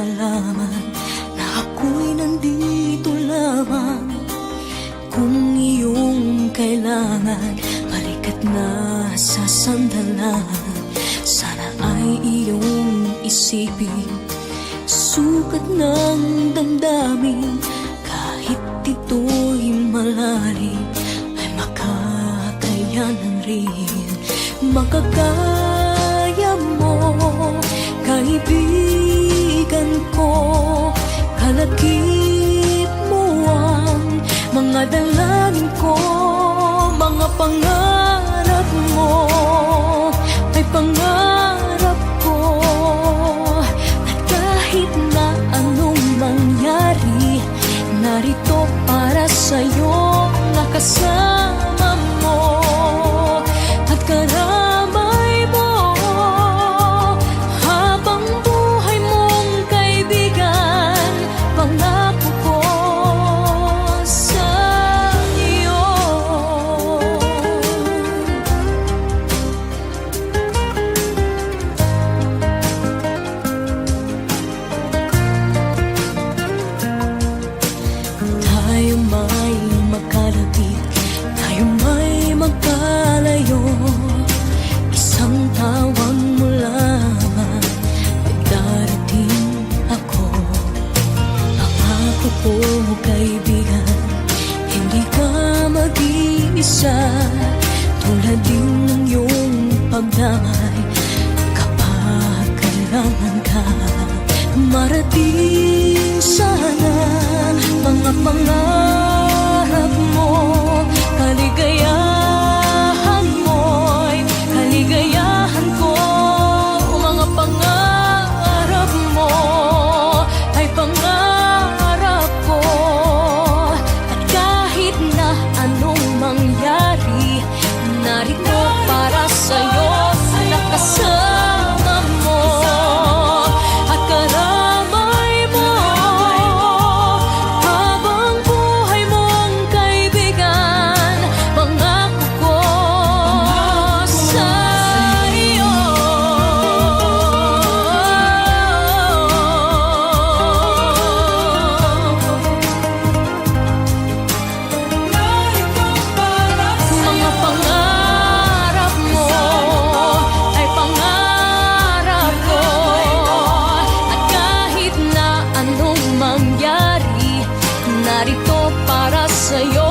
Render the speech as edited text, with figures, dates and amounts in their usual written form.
malaman na ako'y nandito lamang. Kung iyong kailangan, balikat na sa sandalan. Sana ay iyong isipin, sukat ng damdamin. Kahit ito'y malalim, ay makakayanan rin. Makakaya mo, kaibigan ko. Kalakip mo ang mga dalangin ko. Mga pangarap mo ay pangarap ko. At kahit na anong mangyari, narito para sa'yo, nakasama mo at karamay mo. Habang buhay mong kaibigan, pangako ko sa iyo. Tayo may magkalapit, tayo may magkalayo. Isang tawag mo lamang, ay darating ako. Pangako ko, kaibigan, hindi ka mag-iisa. Tulad din ng iyong pagdamay kapag kailangan ka. Marating sana mga pangarap mo. Kaligayahan mo'y kaligayahan ko. Mga pangarap mo ay pangarap ko. At kahit na anong mangyari, narito para sa'yo, nakasama mo at karamay mo. Habang buhay mong kaibigan, pangako ko sa iyo. Mga pangarap mo ay pangarap ko. At kahit na anong mangyari, narito para sa'yo.